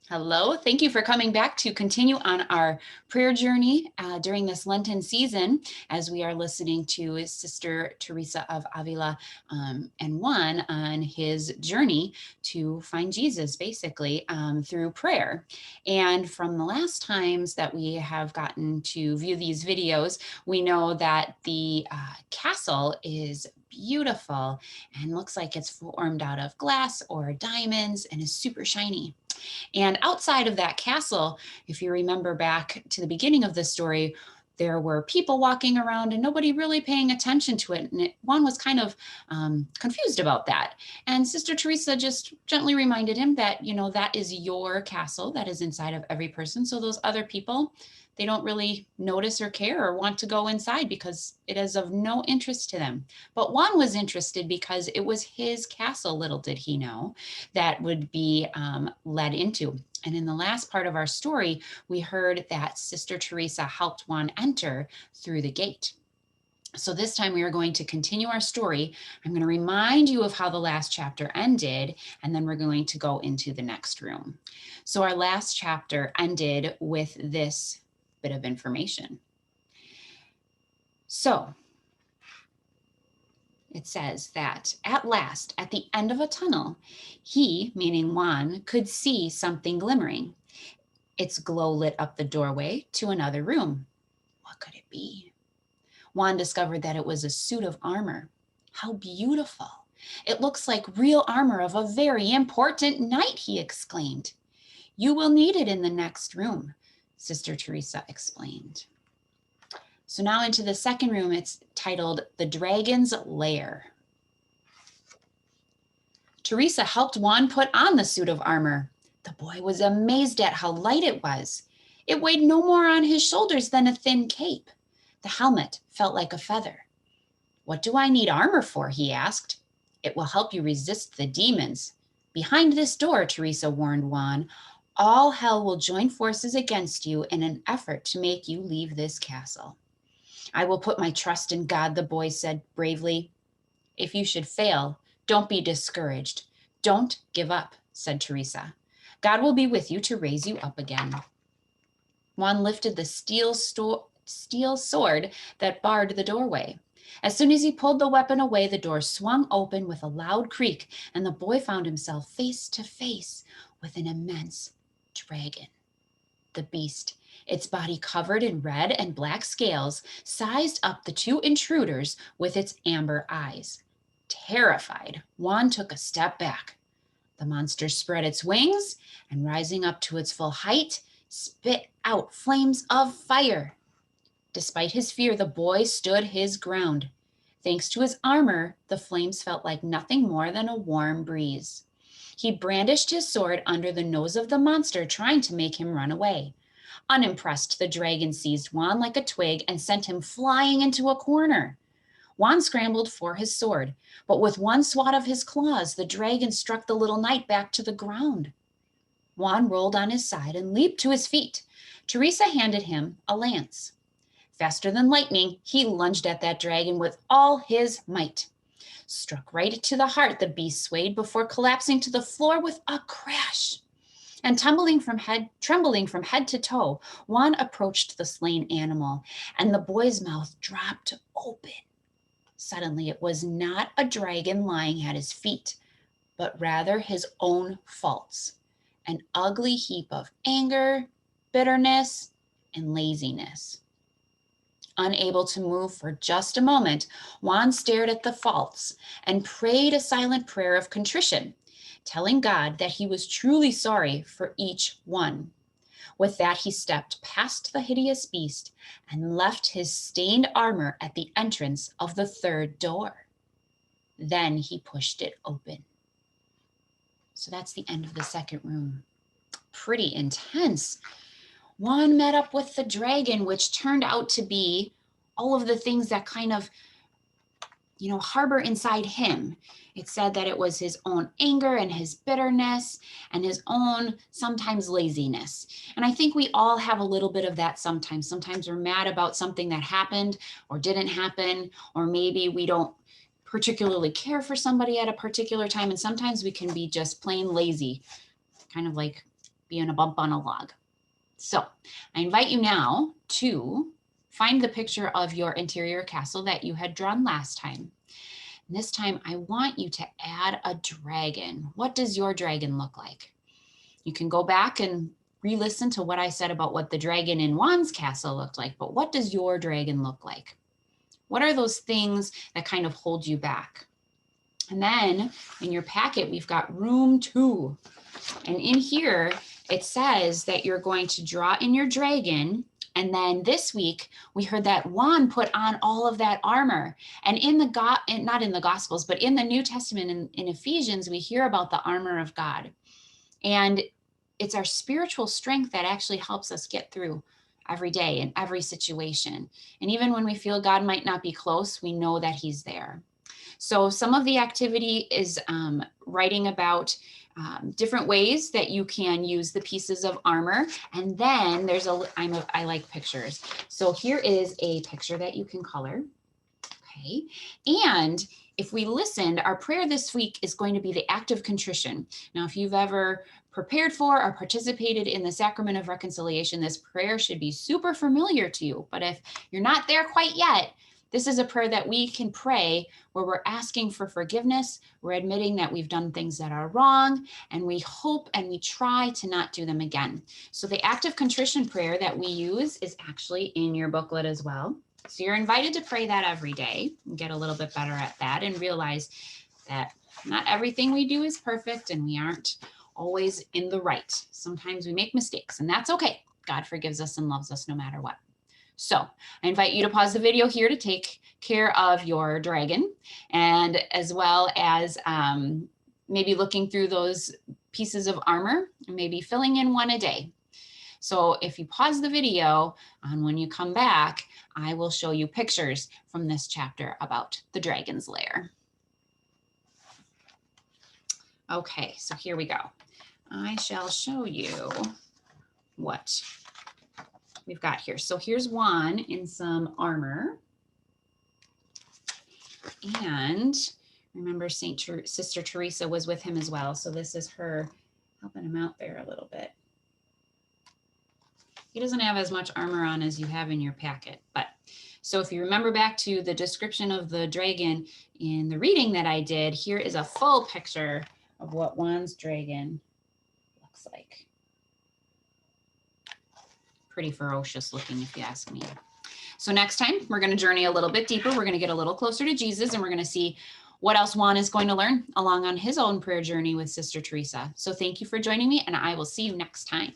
Hello, thank you for coming back to continue on our prayer journey during this Lenten season as we are listening to Sister Teresa of Avila and Juan on his journey to find Jesus, basically through prayer. And from the last times that we have gotten to view these videos, we know that the castle is beautiful and looks like it's formed out of glass or diamonds and is super shiny. And outside of that castle, if you remember back to the beginning of the story, there were people walking around and nobody really paying attention to it. And Juan was kind of confused about that. And Sister Teresa just gently reminded him that, that is your castle that is inside of every person. So those other people, they don't really notice or care or want to go inside because it is of no interest to them. But Juan was interested because it was his castle, little did he know, that would be led into. And in the last part of our story, we heard that Sister Teresa helped Juan enter through the gate. So this time we are going to continue our story. I'm going to remind you of how the last chapter ended, and then we're going to go into the next room. So our last chapter ended with this bit of information. So it says that at last, at the end of a tunnel, he, meaning Juan, could see something glimmering. Its glow lit up the doorway to another room. What could it be? Juan discovered that it was a suit of armor. How beautiful! It looks like real armor of a very important knight, he exclaimed. You will need it in the next room, Sister Teresa explained. So now into the second room, it's titled The Dragon's Lair. Teresa helped Juan put on the suit of armor. The boy was amazed at how light it was. It weighed no more on his shoulders than a thin cape. The helmet felt like a feather. What do I need armor for? He asked. It will help you resist the demons. Behind this door, Teresa warned Juan, all hell will join forces against you in an effort to make you leave this castle. I will put my trust in God, the boy said bravely. If you should fail, don't be discouraged. Don't give up, said Teresa. God will be with you to raise you up again. Juan lifted the steel sword that barred the doorway. As soon as he pulled the weapon away, the door swung open with a loud creak, and the boy found himself face to face with an immense dragon. The beast, its body covered in red and black scales, sized up the two intruders with its amber eyes. Terrified, Juan took a step back. The monster spread its wings and, rising up to its full height, spit out flames of fire. Despite his fear, the boy stood his ground. Thanks to his armor, the flames felt like nothing more than a warm breeze. He brandished his sword under the nose of the monster, trying to make him run away. Unimpressed, the dragon seized Juan like a twig and sent him flying into a corner. Juan scrambled for his sword, but with one swat of his claws, the dragon struck the little knight back to the ground. Juan rolled on his side and leaped to his feet. Teresa handed him a lance. Faster than lightning, he lunged at that dragon with all his might. Struck right to the heart, the beast swayed before collapsing to the floor with a crash. And trembling from head to toe, Juan approached the slain animal, and the boy's mouth dropped open. Suddenly, it was not a dragon lying at his feet, but rather his own faults, an ugly heap of anger, bitterness, and laziness. Unable to move for just a moment, Juan stared at the faults and prayed a silent prayer of contrition, telling God that he was truly sorry for each one. With that, he stepped past the hideous beast and left his stained armor at the entrance of the third door. Then he pushed it open. So that's the end of the second room. Pretty intense. Juan met up with the dragon, which turned out to be all of the things that kind of, harbor inside him. It said that it was his own anger and his bitterness and his own sometimes laziness. And I think we all have a little bit of that sometimes. Sometimes we're mad about something that happened or didn't happen, or maybe we don't particularly care for somebody at a particular time. And sometimes we can be just plain lazy, kind of like being a bump on a log. So I invite you now to find the picture of your interior castle that you had drawn last time. And this time I want you to add a dragon. What does your dragon look like? You can go back and re-listen to what I said about what the dragon in Juan's castle looked like, but what does your dragon look like? What are those things that kind of hold you back? And then in your packet, we've got room 2. And in here, it says that you're going to draw in your dragon. And then this week, we heard that Juan put on all of that armor. And not in the Gospels, but in the New Testament, in Ephesians, we hear about the armor of God. And it's our spiritual strength that actually helps us get through every day in every situation. And even when we feel God might not be close, we know that he's there. So some of the activity is writing about different ways that you can use the pieces of armor. And then there's I like pictures. So here is a picture that you can color. Okay. And if we listened, our prayer this week is going to be the Act of Contrition. Now, if you've ever prepared for or participated in the Sacrament of Reconciliation, this prayer should be super familiar to you. But if you're not there quite yet, this is a prayer that we can pray where we're asking for forgiveness. We're admitting that we've done things that are wrong, and we hope and we try to not do them again. So the Act of Contrition prayer that we use is actually in your booklet as well. So you're invited to pray that every day and get a little bit better at that and realize that not everything we do is perfect and we aren't always in the right. Sometimes we make mistakes, and that's okay. God forgives us and loves us no matter what. So I invite you to pause the video here to take care of your dragon, and as well as maybe looking through those pieces of armor and maybe filling in one a day. So if you pause the video, and when you come back, I will show you pictures from this chapter about the dragon's lair. Okay, so here we go. I shall show you what we've got here. So here's Juan in some armor. And remember, Sister Teresa was with him as well. So this is her helping him out there a little bit. He doesn't have as much armor on as you have in your packet. But so if you remember back to the description of the dragon in the reading that I did, here is a full picture of what Juan's dragon looks like. Pretty ferocious looking, if you ask me. So next time, we're going to journey a little bit deeper. We're going to get a little closer to Jesus, and we're going to see what else Juan is going to learn along on his own prayer journey with Sister Teresa. So thank you for joining me, and I will see you next time.